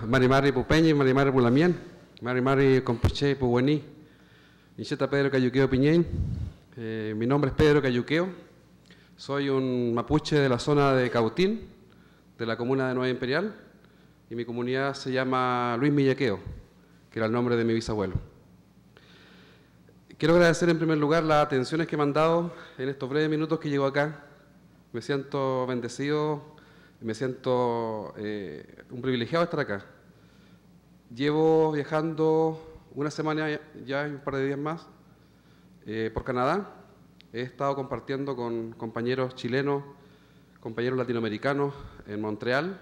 Marimari Pupeñi, Marimari Pulamien, Marimari Compuche Puguení, Incheta Pedro Cayuqueo Piñén. Mi nombre es Pedro Cayuqueo, soy un mapuche de la zona de Cautín, de la comuna de Nueva Imperial, y mi comunidad se llama Luis Millaqueo, que era el nombre de mi bisabuelo. Quiero agradecer en primer lugar las atenciones que me han dado en estos breves minutos que llego acá. Me siento bendecido. Me siento un privilegiado de estar acá. Llevo viajando una semana ya y un par de días más por Canadá. He estado compartiendo con compañeros chilenos, compañeros latinoamericanos en Montreal,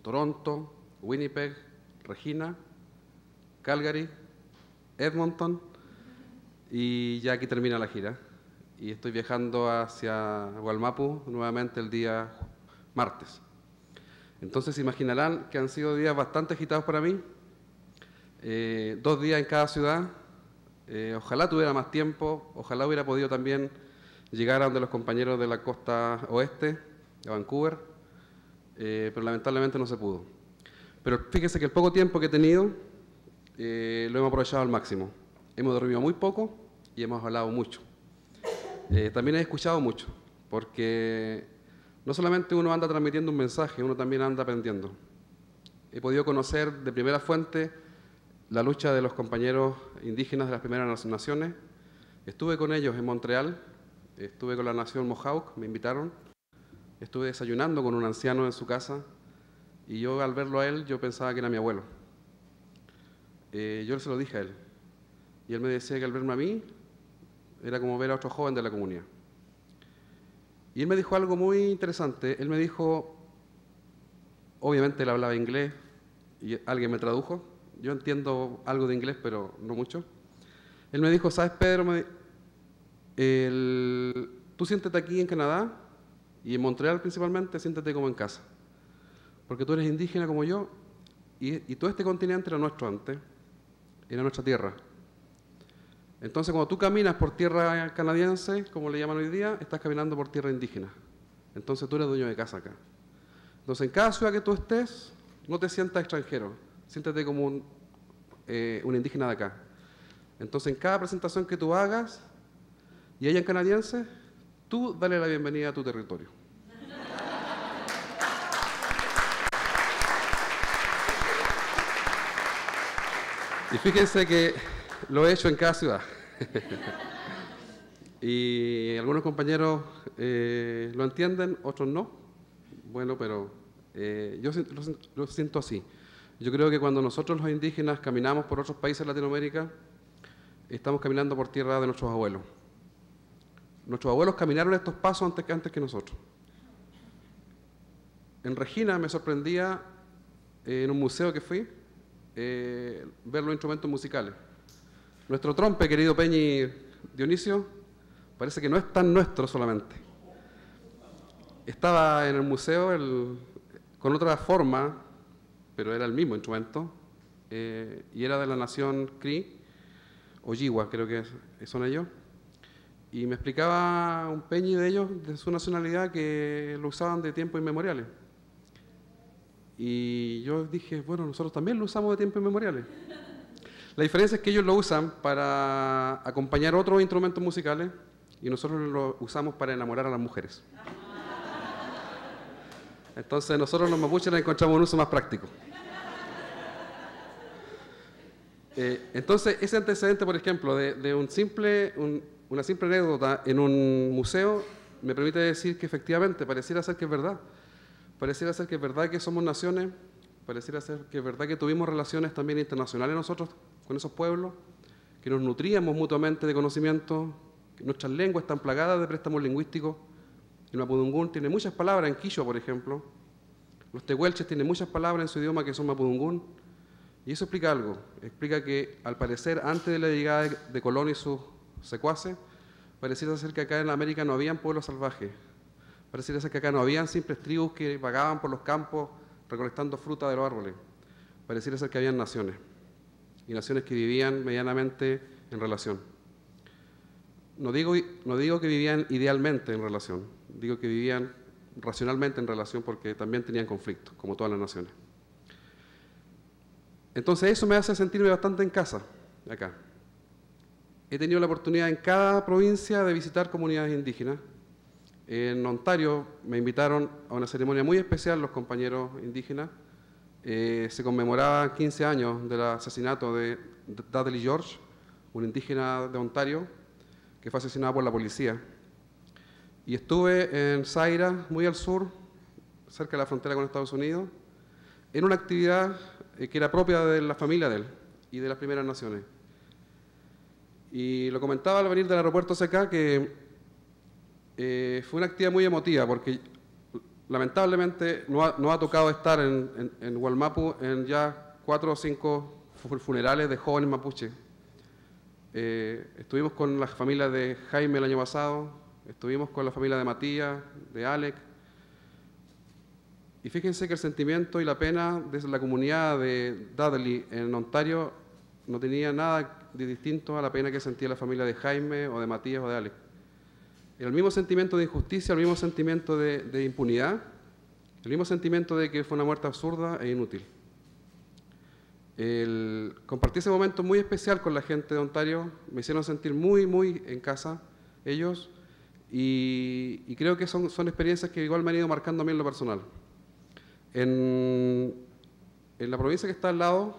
Toronto, Winnipeg, Regina, Calgary, Edmonton, y ya aquí termina la gira. Y estoy viajando hacia Waimapu nuevamente el día martes. Entonces se imaginarán que han sido días bastante agitados para mí, 2 días en cada ciudad. Ojalá tuviera más tiempo, ojalá hubiera podido también llegar a donde los compañeros de la costa oeste, de Vancouver, pero lamentablemente no se pudo. Pero fíjense que el poco tiempo que he tenido lo hemos aprovechado al máximo. Hemos dormido muy poco y hemos hablado mucho. También he escuchado mucho, porque no solamente uno anda transmitiendo un mensaje, uno también anda aprendiendo. He podido conocer de primera fuente la lucha de los compañeros indígenas de las primeras naciones. Estuve con ellos en Montreal, estuve con la nación Mohawk, me invitaron. Estuve desayunando con un anciano en su casa y yo al verlo a él, yo pensaba que era mi abuelo. Yo se lo dije a él y él me decía que al verme a mí era como ver a otro joven de la comunidad. Y él me dijo algo muy interesante. Él me dijo, obviamente él hablaba inglés y alguien me tradujo. Yo entiendo algo de inglés, pero no mucho. Él me dijo, ¿sabes, Pedro? Tú siéntate aquí en Canadá y en Montreal principalmente, siéntate como en casa. Porque tú eres indígena como yo y todo este continente era nuestro antes, era nuestra tierra. Entonces, cuando tú caminas por tierra canadiense, como le llaman hoy día, estás caminando por tierra indígena. Entonces, tú eres dueño de casa acá. Entonces, en cada ciudad que tú estés, no te sientas extranjero. Siéntete como un indígena de acá. Entonces, en cada presentación que tú hagas, y hayan canadienses, tú dale la bienvenida a tu territorio. Y fíjense que lo he hecho en cada ciudad. Y algunos compañeros lo entienden, otros no. Bueno, pero yo lo siento así. Yo creo que cuando nosotros los indígenas caminamos por otros países de Latinoamérica, estamos caminando por tierra de nuestros abuelos. Nuestros abuelos caminaron estos pasos antes que nosotros. En Regina me sorprendía, en un museo que fui, ver los instrumentos musicales. Nuestro trompe, querido Peñi Dionisio, parece que no es tan nuestro solamente. Estaba en el museo con otra forma, pero era el mismo instrumento, y era de la nación Cree, Ojibwa, creo que son ellos. Y me explicaba un Peñi de ellos, de su nacionalidad, que lo usaban de tiempos inmemoriales. Y yo dije, bueno, nosotros también lo usamos de tiempos inmemoriales. La diferencia es que ellos lo usan para acompañar otros instrumentos musicales y nosotros lo usamos para enamorar a las mujeres. Entonces nosotros los mapuches encontramos un uso más práctico. Entonces ese antecedente, por ejemplo, de una simple anécdota en un museo me permite decir que efectivamente pareciera ser que es verdad. Pareciera ser que es verdad que somos naciones, pareciera ser que es verdad que tuvimos relaciones también internacionales nosotros con esos pueblos, que nos nutríamos mutuamente de conocimiento, que nuestras lenguas están plagadas de préstamos lingüísticos. El mapudungún tiene muchas palabras, en Quichua, por ejemplo. Los tehuelches tienen muchas palabras en su idioma que son mapudungún. Y eso explica algo. Explica que, al parecer, antes de la llegada de Colón y sus secuaces, pareciera ser que acá en América no habían pueblos salvajes. Pareciera ser que acá no habían simples tribus que vagaban por los campos recolectando fruta de los árboles. Pareciera ser que habían naciones. Y naciones que vivían medianamente en relación. No digo que vivían idealmente en relación, digo que vivían racionalmente en relación porque también tenían conflictos, como todas las naciones. Entonces eso me hace sentirme bastante en casa acá. He tenido la oportunidad en cada provincia de visitar comunidades indígenas. En Ontario me invitaron a una ceremonia muy especial los compañeros indígenas. Se conmemoraba 15 años del asesinato de Dudley George, un indígena de Ontario, que fue asesinado por la policía. Y estuve en Zaira, muy al sur, cerca de la frontera con Estados Unidos, en una actividad que era propia de la familia de él y de las Primeras Naciones. Y lo comentaba al venir del aeropuerto hacia acá que fue una actividad muy emotiva porque lamentablemente no ha tocado estar en Wallmapu en ya 4 o 5 funerales de jóvenes mapuches. Estuvimos con la familia de Jaime el año pasado, estuvimos con la familia de Matías, de Alec. Y fíjense que el sentimiento y la pena de la comunidad de Dudley en Ontario no tenía nada de distinto a la pena que sentía la familia de Jaime o de Matías o de Alec. Era el mismo sentimiento de injusticia, el mismo sentimiento de impunidad, el mismo sentimiento de que fue una muerte absurda e inútil. Compartí ese momento muy especial con la gente de Ontario, me hicieron sentir muy, muy en casa ellos y creo que son experiencias que igual me han ido marcando a mí en lo personal. En la provincia que está al lado,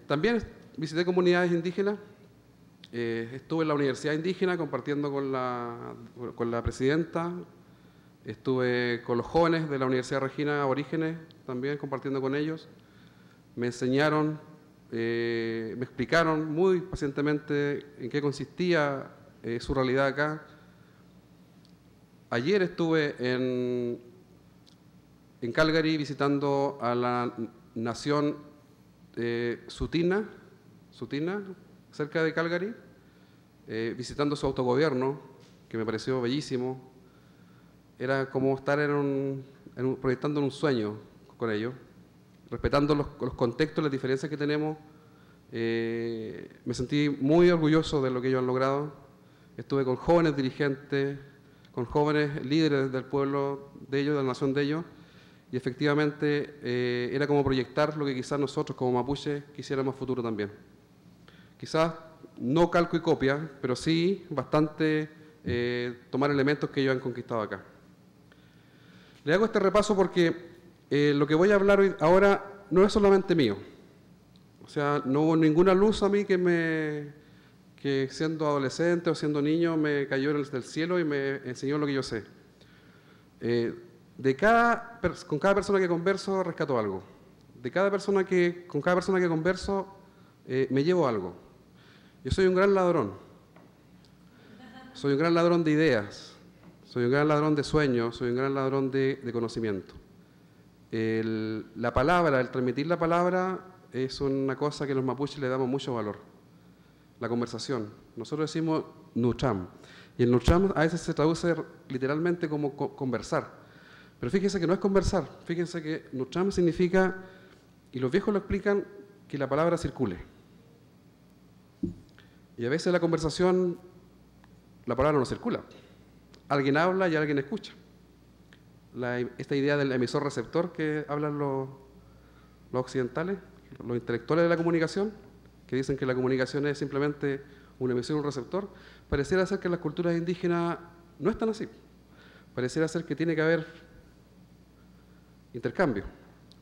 también visité comunidades indígenas, estuve en la Universidad Indígena compartiendo con la presidenta, estuve con los jóvenes de la Universidad Regina Aborígenes también compartiendo con ellos, me enseñaron, me explicaron muy pacientemente en qué consistía su realidad acá. Ayer estuve en Calgary visitando a la nación Tsuut'ina, cerca de Calgary, visitando su autogobierno, que me pareció bellísimo. Era como estar proyectando un sueño con ellos, respetando los contextos, las diferencias que tenemos. Me sentí muy orgulloso de lo que ellos han logrado. Estuve con jóvenes dirigentes, con jóvenes líderes del pueblo de ellos, de la nación de ellos, y efectivamente era como proyectar lo que quizás nosotros como mapuches quisiéramos futuro también. Quizás no calco y copia, pero sí bastante tomar elementos que ellos han conquistado acá. Le hago este repaso porque lo que voy a hablar ahora no es solamente mío. O sea, no hubo ninguna luz a mí que siendo adolescente o siendo niño me cayó del cielo y me enseñó lo que yo sé. Con cada persona que converso rescato algo. Con cada persona que converso me llevo algo. Yo soy un gran ladrón. Soy un gran ladrón de ideas. Soy un gran ladrón de sueños. Soy un gran ladrón de conocimiento. La palabra, el transmitir la palabra es una cosa que los mapuches le damos mucho valor. La conversación. Nosotros decimos nucham. Y el nucham a veces se traduce literalmente como conversar. Pero fíjense que no es conversar. Fíjense que nucham significa, y los viejos lo explican, que la palabra circule. Y a veces la conversación, la palabra no circula. Alguien habla y alguien escucha. Esta idea del emisor-receptor que hablan los occidentales, los intelectuales de la comunicación, que dicen que la comunicación es simplemente un emisor y un receptor, pareciera ser que en las culturas indígenas no es tan así. Pareciera ser que tiene que haber intercambio,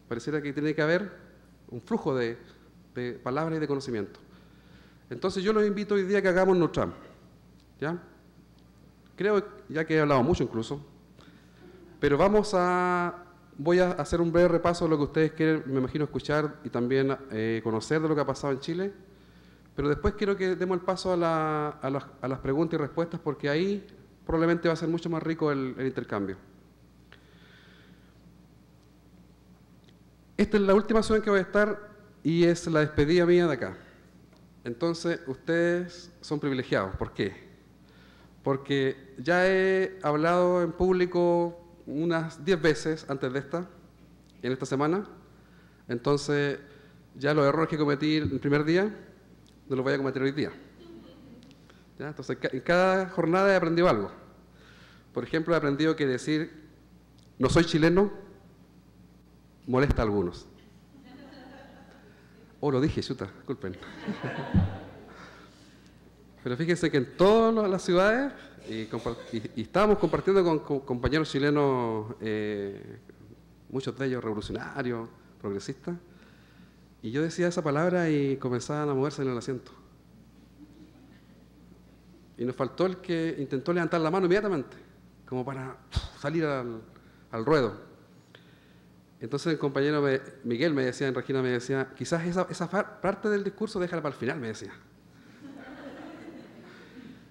pareciera que tiene que haber un flujo de palabras y de conocimiento. Entonces yo los invito hoy día a que hagamos Nucham, ¿ya? Creo, ya que he hablado mucho incluso, pero voy a hacer un breve repaso de lo que ustedes quieren, me imagino, escuchar y también conocer de lo que ha pasado en Chile. Pero después quiero que demos el paso a las preguntas y respuestas, porque ahí probablemente va a ser mucho más rico el intercambio. Esta es la última ciudad en que voy a estar y es la despedida mía de acá. Entonces, ustedes son privilegiados. ¿Por qué? Porque ya he hablado en público unas 10 veces antes de en esta semana. Entonces, ya los errores que cometí el primer día, no los voy a cometer hoy día. ¿Ya? Entonces, en cada jornada he aprendido algo. Por ejemplo, he aprendido que decir no soy chileno molesta a algunos. Oh, lo dije, chuta, disculpen. Pero fíjense que en todas las ciudades, y estábamos compartiendo con compañeros chilenos, muchos de ellos revolucionarios, progresistas, y yo decía esa palabra y comenzaban a moverse en el asiento. Y nos faltó el que intentó levantar la mano inmediatamente, como para salir al ruedo. Entonces el compañero Miguel me decía, en Regina me decía, quizás esa parte del discurso déjala para el final, me decía.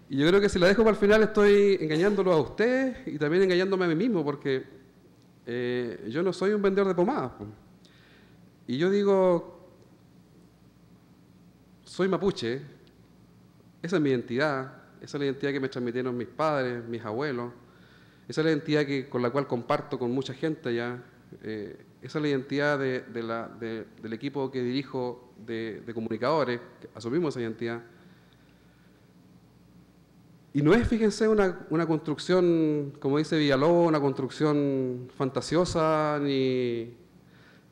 Y yo creo que si la dejo para el final estoy engañándolo a ustedes y también engañándome a mí mismo, porque yo no soy un vendedor de pomadas. Y yo digo, soy mapuche, esa es mi identidad, esa es la identidad que me transmitieron mis padres, mis abuelos, esa es la identidad con la cual comparto con mucha gente allá, esa es la identidad del equipo que dirijo de comunicadores, que asumimos esa identidad. Y no es, fíjense, una construcción, como dice Villalobos, una construcción fantasiosa, ni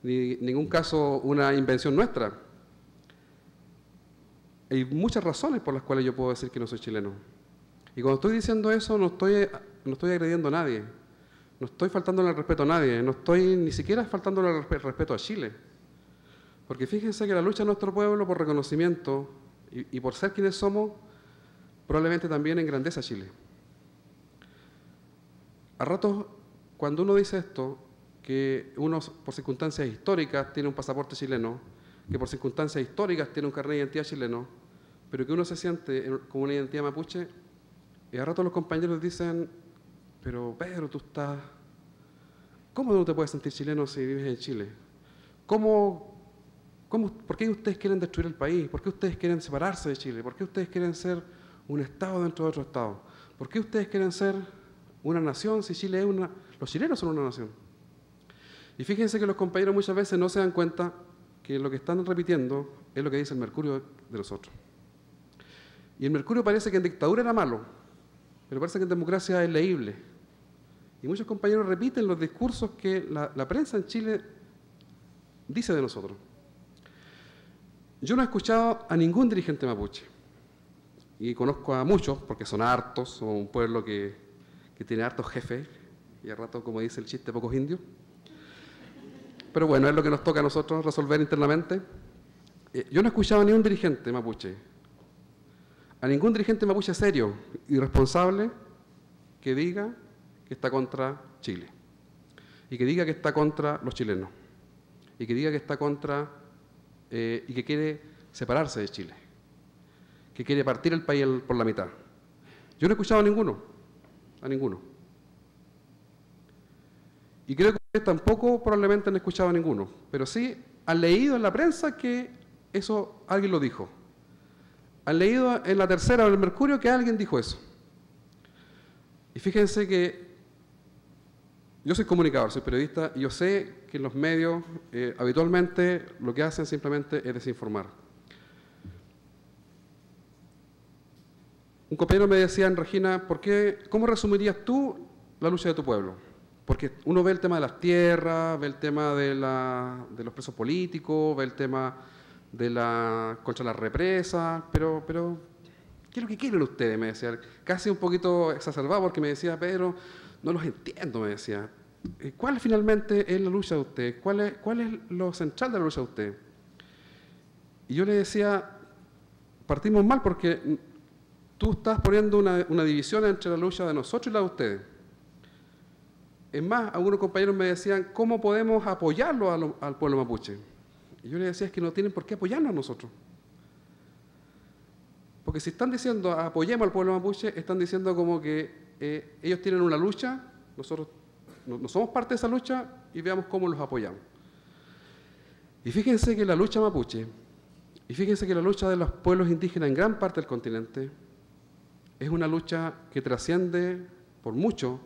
en ningún caso una invención nuestra. Hay muchas razones por las cuales yo puedo decir que no soy chileno. Y cuando estoy diciendo eso, no estoy agrediendo a nadie, no estoy faltándole el respeto a nadie, no estoy ni siquiera faltándole el respeto a Chile. Porque fíjense que la lucha de nuestro pueblo por reconocimiento y por ser quienes somos, probablemente también engrandece a Chile. A ratos, cuando uno dice esto, que uno por circunstancias históricas tiene un pasaporte chileno, que por circunstancias históricas tiene un carnet de identidad chileno, pero que uno se siente con una identidad mapuche, y a ratos los compañeros dicen, pero Pedro, ¿cómo no te puedes sentir chileno si vives en Chile? ¿Por qué ustedes quieren destruir el país? ¿Por qué ustedes quieren separarse de Chile? ¿Por qué ustedes quieren ser un Estado dentro de otro Estado? ¿Por qué ustedes quieren ser una nación si Chile es una... Los chilenos son una nación. Y fíjense que los compañeros muchas veces no se dan cuenta que lo que están repitiendo es lo que dice el Mercurio de nosotros. Y el Mercurio parece que en dictadura era malo, pero parece que en democracia es leíble. Y muchos compañeros repiten los discursos que la prensa en Chile dice de nosotros. Yo no he escuchado a ningún dirigente mapuche. Y conozco a muchos, porque son hartos, somos un pueblo que tiene hartos jefes, y a rato, como dice el chiste, pocos indios. Pero bueno, es lo que nos toca a nosotros resolver internamente. Yo no he escuchado a ningún dirigente mapuche, a ningún dirigente mapuche serio y responsable que diga que está contra Chile, y que diga que está contra los chilenos, y que diga que está contra, y que quiere separarse de Chile, que quiere partir el país por la mitad. Yo no he escuchado a ninguno. Y creo que ustedes tampoco probablemente han escuchado a ninguno, pero sí han leído en la prensa que eso alguien lo dijo. Han leído en la Tercera o en el Mercurio que alguien dijo eso. Y fíjense que yo soy comunicador, soy periodista, y yo sé que en los medios habitualmente lo que hacen simplemente es desinformar. Un compañero me decía en Regina, ¿cómo resumirías tú la lucha de tu pueblo? Porque uno ve el tema de las tierras, ve el tema de los presos políticos, ve el tema contra las represas, pero ¿qué es lo que quieren ustedes? Me decía, casi un poquito exacerbado, porque me decía, Pedro, no los entiendo, me decía. ¿Cuál finalmente es la lucha de ustedes? ¿Cuál es lo central de la lucha de ustedes? Y yo le decía, partimos mal porque tú estás poniendo una división entre la lucha de nosotros y la de ustedes. Es más, algunos compañeros me decían, ¿cómo podemos apoyarlo al pueblo mapuche? Y yo les decía, es que no tienen por qué apoyarnos a nosotros. Porque si están diciendo, apoyemos al pueblo mapuche, están diciendo como que ellos tienen una lucha, nosotros no somos parte de esa lucha y veamos cómo los apoyamos. Y fíjense que la lucha mapuche, y fíjense que la lucha de los pueblos indígenas en gran parte del continente, es una lucha que trasciende por mucho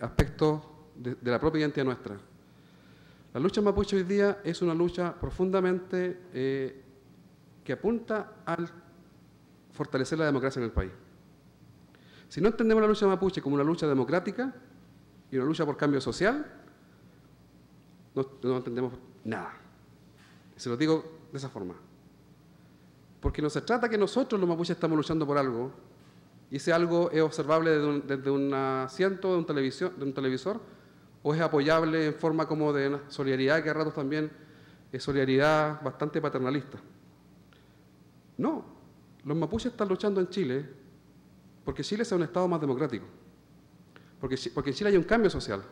aspectos de la propia identidad nuestra. La lucha mapuche hoy día es una lucha profundamente que apunta al fortalecer la democracia en el país. Si no entendemos la lucha mapuche como una lucha democrática y una lucha por cambio social, no entendemos nada. Se lo digo de esa forma. Porque no se trata que nosotros los mapuches estamos luchando por algo, y ese algo es observable desde un asiento de un televisor, o es apoyable en forma como de una solidaridad que a ratos también es solidaridad bastante paternalista. No, los mapuches están luchando en Chile porque Chile sea un Estado más democrático, porque en Chile hay un cambio social.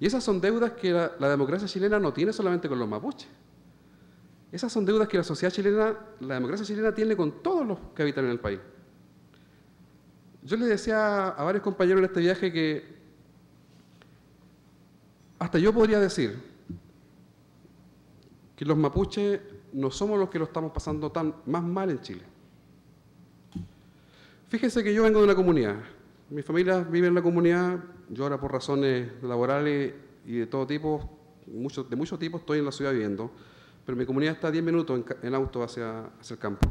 Y esas son deudas que la democracia chilena no tiene solamente con los mapuches. Esas son deudas que la democracia chilena tiene con todos los que habitan en el país. Yo les decía a varios compañeros en este viaje que hasta yo podría decir que los mapuches no somos los que lo estamos pasando más mal en Chile. Fíjense que yo vengo de una comunidad. Mi familia vive en la comunidad. Yo ahora por razones laborales y de todo tipo, de muchos tipos, estoy en la ciudad viviendo. Pero mi comunidad está a 10 minutos en auto hacia el campo.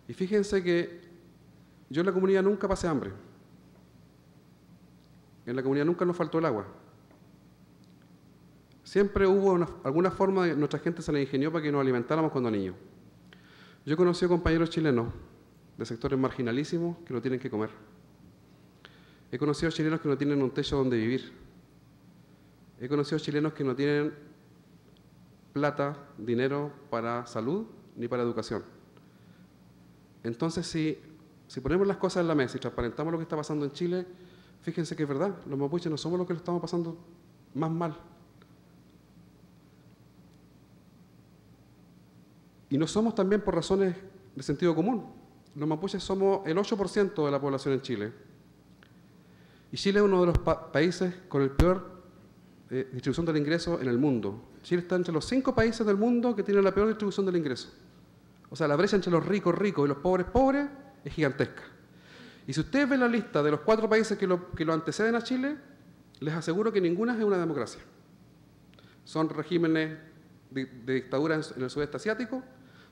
Y fíjense que yo en la comunidad nunca pasé hambre. En la comunidad nunca nos faltó el agua. Siempre hubo alguna forma de nuestra gente se la ingenió para que nos alimentáramos cuando niños. Yo he conocido compañeros chilenos de sectores marginalísimos que no tienen que comer. He conocido chilenos que no tienen un techo donde vivir. He conocido chilenos que no tienen plata, dinero para salud ni para educación. Entonces, si ponemos las cosas en la mesa y transparentamos lo que está pasando en Chile, fíjense que es verdad, los mapuches no somos los que lo estamos pasando más mal. Y no somos también por razones de sentido común. Los mapuches somos el 8% de la población en Chile. Y Chile es uno de los países con el peor distribución del ingreso en el mundo. Chile está entre los 5 países del mundo que tienen la peor distribución del ingreso. O sea, la brecha entre los ricos ricos y los pobres pobres es gigantesca. Y si ustedes ven la lista de los 4 países que lo anteceden a Chile, les aseguro que ninguna es una democracia. Son regímenes de dictadura en el sudeste asiático,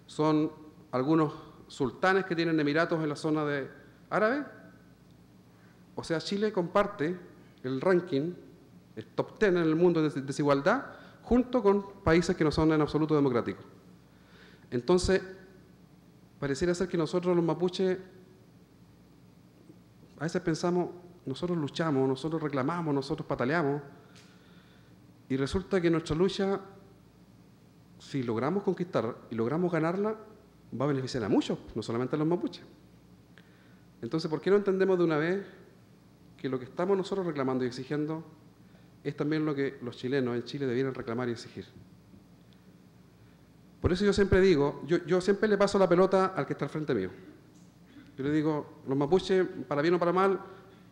son algunos sultanes que tienen emiratos en la zona de árabe. O sea, Chile comparte el ranking, el top 10 en el mundo de desigualdad, junto con países que no son en absoluto democráticos. Entonces, pareciera ser que nosotros los mapuches, a veces pensamos, nosotros luchamos, nosotros reclamamos, nosotros pataleamos, y resulta que nuestra lucha, si logramos conquistar y logramos ganarla, va a beneficiar a muchos, no solamente a los mapuches. Entonces, ¿por qué no entendemos de una vez que lo que estamos nosotros reclamando y exigiendo es también lo que los chilenos en Chile debieran reclamar y exigir? Por eso yo siempre digo, yo siempre le paso la pelota al que está al frente mío. Yo le digo, los mapuches, para bien o para mal,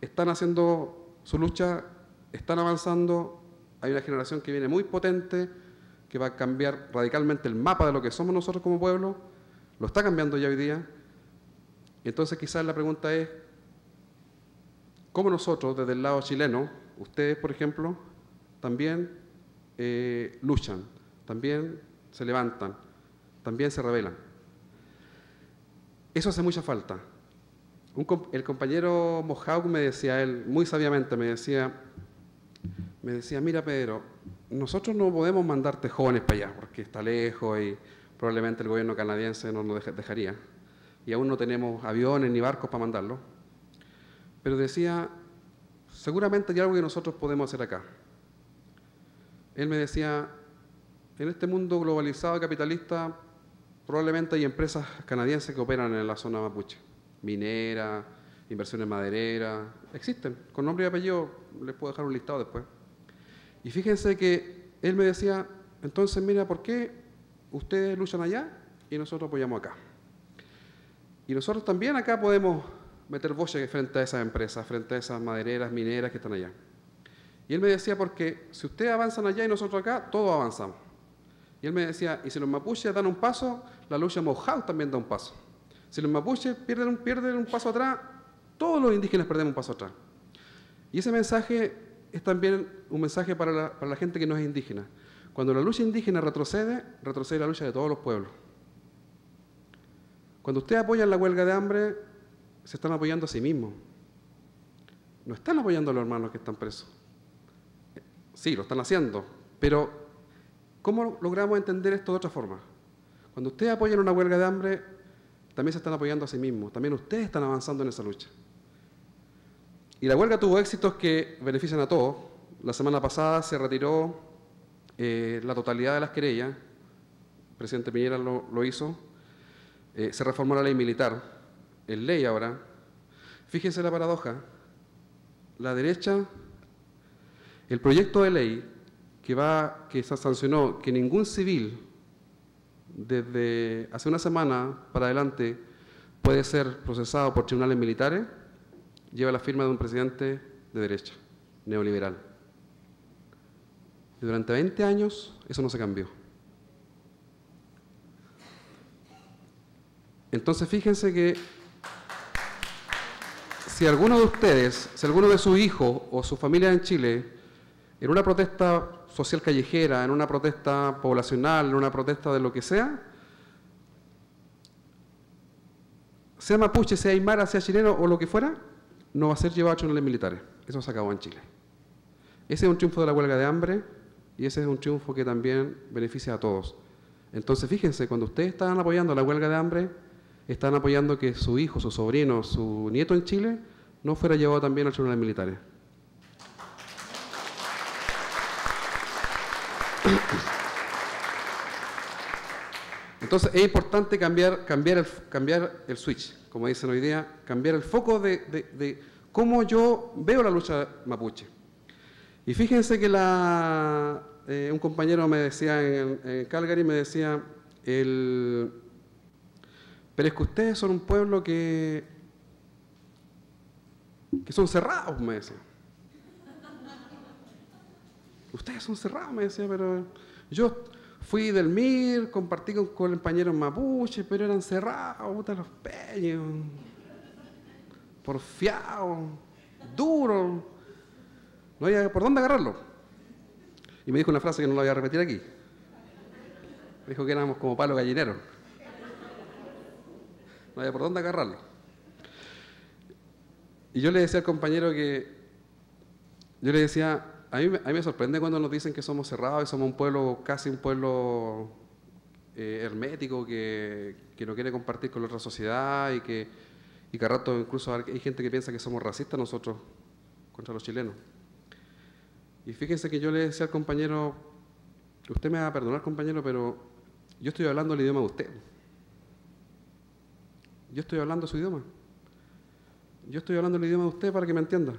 están haciendo su lucha, están avanzando, hay una generación que viene muy potente, que va a cambiar radicalmente el mapa de lo que somos nosotros como pueblo, lo está cambiando ya hoy día. Entonces quizás la pregunta es, ¿cómo nosotros desde el lado chileno, ustedes por ejemplo, también luchan, también se levantan, también se rebelan? Eso hace mucha falta. El compañero Mohawk me decía, él muy sabiamente me decía, mira Pedro, nosotros no podemos mandarte jóvenes para allá, porque está lejos y probablemente el gobierno canadiense no nos dejaría. Y aún no tenemos aviones ni barcos para mandarlo. Pero decía, seguramente hay algo que nosotros podemos hacer acá. Él me decía, en este mundo globalizado y capitalista, probablemente hay empresas canadienses que operan en la zona mapuche. Minera, inversiones madereras, existen. Con nombre y apellido les puedo dejar un listado después. Y fíjense que él me decía, entonces mira, ¿por qué ustedes luchan allá y nosotros apoyamos acá? Y nosotros también acá podemos meter voces frente a esas empresas, frente a esas madereras, mineras que están allá. Y él me decía, porque si ustedes avanzan allá y nosotros acá, todos avanzamos. Y él me decía, y si los mapuches dan un paso, la lucha Mohawk también da un paso. Si los mapuches pierden un paso atrás, todos los indígenas perdemos un paso atrás. Y ese mensaje es también un mensaje para la gente que no es indígena. Cuando la lucha indígena retrocede la lucha de todos los pueblos. Cuando ustedes apoyan la huelga de hambre, se están apoyando a sí mismos. No están apoyando a los hermanos que están presos. Sí, lo están haciendo, pero ¿cómo logramos entender esto de otra forma? Cuando ustedes apoyan una huelga de hambre, también se están apoyando a sí mismos, también ustedes están avanzando en esa lucha. Y la huelga tuvo éxitos que benefician a todos. La semana pasada se retiró la totalidad de las querellas, el presidente Piñera lo hizo, se reformó la ley militar, es ley ahora. Fíjense la paradoja, la derecha, el proyecto de ley que se sancionó que ningún civil desde hace una semana para adelante puede ser procesado por tribunales militares, lleva la firma de un presidente de derecha, neoliberal. Y durante 20 años eso no se cambió. Entonces fíjense que si alguno de ustedes, si alguno de sus hijos o su familia en Chile, en una protesta social callejera, en una protesta poblacional, en una protesta de lo que sea mapuche, sea aymara, sea chileno o lo que fuera, no va a ser llevado a tribunales militares. Eso se acabó en Chile. Ese es un triunfo de la huelga de hambre y ese es un triunfo que también beneficia a todos. Entonces, fíjense, cuando ustedes están apoyando la huelga de hambre, están apoyando que su hijo, su sobrino, su nieto en Chile no fuera llevado también a tribunales militares. Entonces es importante cambiar el switch, como dicen hoy día, cambiar el foco de cómo yo veo la lucha mapuche. Y fíjense que un compañero me decía en Calgary, me decía, pero es que ustedes son un pueblo que son cerrados, me decía. Ustedes son cerrados, me decía, pero yo fui del MIR, compartí con compañeros mapuche, pero eran cerrados, puta los peños, porfiados, duros, no había por dónde agarrarlo. Y me dijo una frase que no la voy a repetir aquí. Me dijo que éramos como palo gallinero. No había por dónde agarrarlo. Y yo le decía al compañero a mí me sorprende cuando nos dicen que somos cerrados y somos un pueblo, casi un pueblo hermético, que no quiere compartir con la otra sociedad y que a rato incluso hay gente que piensa que somos racistas nosotros contra los chilenos. Y fíjense que yo le decía al compañero, usted me va a perdonar, compañero, pero yo estoy hablando el idioma de usted. Yo estoy hablando su idioma. Yo estoy hablando el idioma de usted para que me entienda.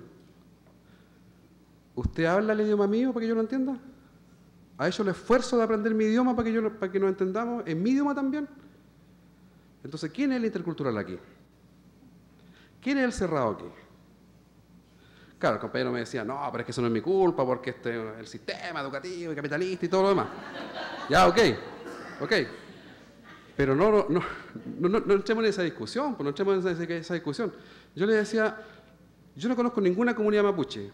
¿Usted habla el idioma mío para que yo lo entienda? ¿Ha hecho el esfuerzo de aprender mi idioma para que nos entendamos? ¿En mi idioma también? Entonces, ¿quién es el intercultural aquí? ¿Quién es el cerrado aquí? Claro, el compañero me decía, no, pero es que eso no es mi culpa, porque el sistema educativo y capitalista y todo lo demás. Ya, ok. Pero no entremos en esa discusión, pues no entremos en esa discusión. Yo le decía, yo no conozco ninguna comunidad mapuche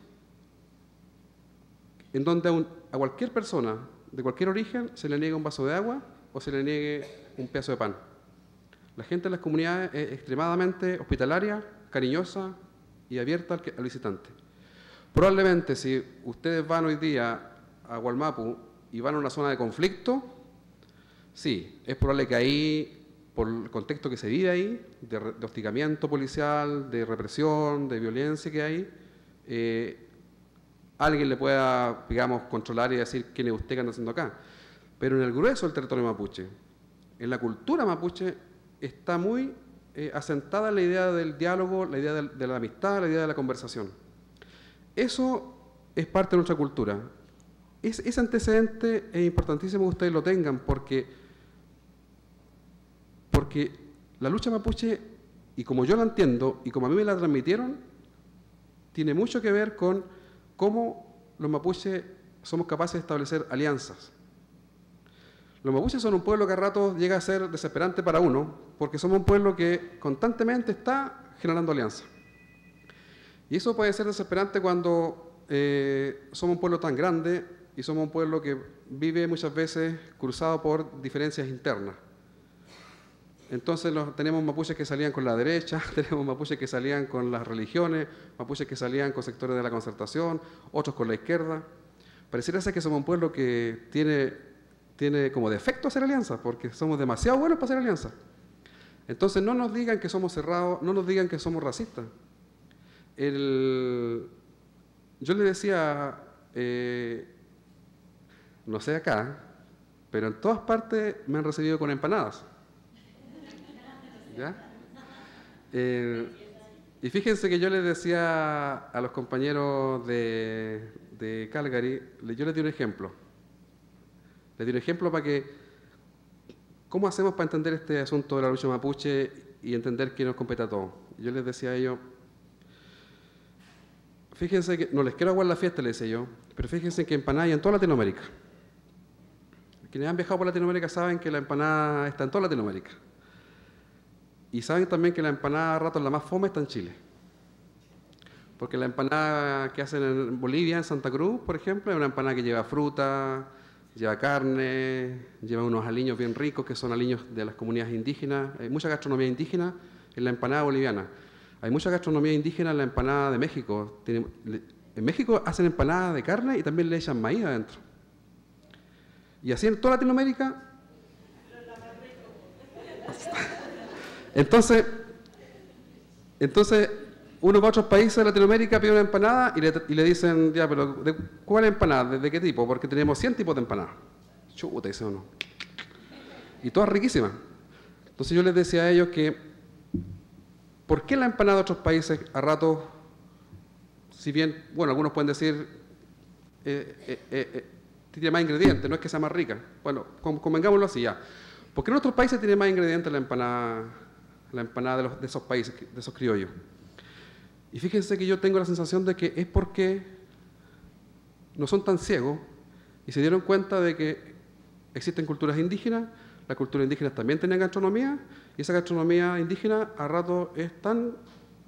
en donde a cualquier persona de cualquier origen se le niegue un vaso de agua o se le niegue un pedazo de pan. La gente de las comunidades es extremadamente hospitalaria, cariñosa y abierta al visitante. Probablemente si ustedes van hoy día a Wallmapu y van a una zona de conflicto, sí, es probable que ahí, por el contexto que se vive ahí, de hostigamiento policial, de represión, de violencia que hay, alguien le pueda, digamos, controlar y decir quién es usted que anda haciendo acá. Pero en el grueso del territorio mapuche, en la cultura mapuche, está muy asentada la idea del diálogo, la idea de la amistad, la idea de la conversación. Eso es parte de nuestra cultura. Ese antecedente es importantísimo que ustedes lo tengan, porque la lucha mapuche, y como yo la entiendo, y como a mí me la transmitieron, tiene mucho que ver con cómo los mapuches somos capaces de establecer alianzas. Los mapuches son un pueblo que a ratos llega a ser desesperante para uno, porque somos un pueblo que constantemente está generando alianzas. Y eso puede ser desesperante cuando somos un pueblo tan grande y somos un pueblo que vive muchas veces cruzado por diferencias internas. Entonces tenemos mapuches que salían con la derecha, tenemos mapuches que salían con las religiones, mapuches que salían con sectores de la concertación, otros con la izquierda. Pareciera ser que somos un pueblo que tiene como defecto hacer alianzas, porque somos demasiado buenos para hacer alianzas. Entonces no nos digan que somos cerrados, no nos digan que somos racistas. Yo le decía, no sé acá, pero en todas partes me han recibido con empanadas. ¿Ya? Y fíjense que yo les decía a los compañeros de Calgary, yo les di un ejemplo. Les di un ejemplo para que, ¿cómo hacemos para entender este asunto de la lucha mapuche y entender que nos compete a todos? Yo les decía a ellos, fíjense que, no les quiero aguar la fiesta, les decía yo, pero fíjense que empanadas hay en toda Latinoamérica. Quienes han viajado por Latinoamérica saben que la empanada está en toda Latinoamérica. Y saben también que la empanada a ratos la más fome está en Chile. Porque la empanada que hacen en Bolivia, en Santa Cruz, por ejemplo, es una empanada que lleva fruta, lleva carne, lleva unos aliños bien ricos que son aliños de las comunidades indígenas. Hay mucha gastronomía indígena en la empanada boliviana. Hay mucha gastronomía indígena en la empanada de México. En México hacen empanada de carne y también le echan maíz adentro. Y así en toda Latinoamérica. Entonces, uno va a otros países de Latinoamérica, pide una empanada y le dicen, ya, pero ¿cuál empanada? ¿De qué tipo? Porque tenemos 100 tipos de empanadas. Chuta, dice uno. Y todas riquísimas. Entonces yo les decía a ellos que, ¿por qué la empanada de otros países a ratos, si bien, bueno, algunos pueden decir, tiene más ingredientes, no es que sea más rica? Bueno, convengámoslo así ya. ¿Por qué en otros países tiene más ingredientes la empanada de esos países, de esos criollos? Y fíjense que yo tengo la sensación de que es porque no son tan ciegos y se dieron cuenta de que existen culturas indígenas, las culturas indígenas también tienen gastronomía, y esa gastronomía indígena a rato es tan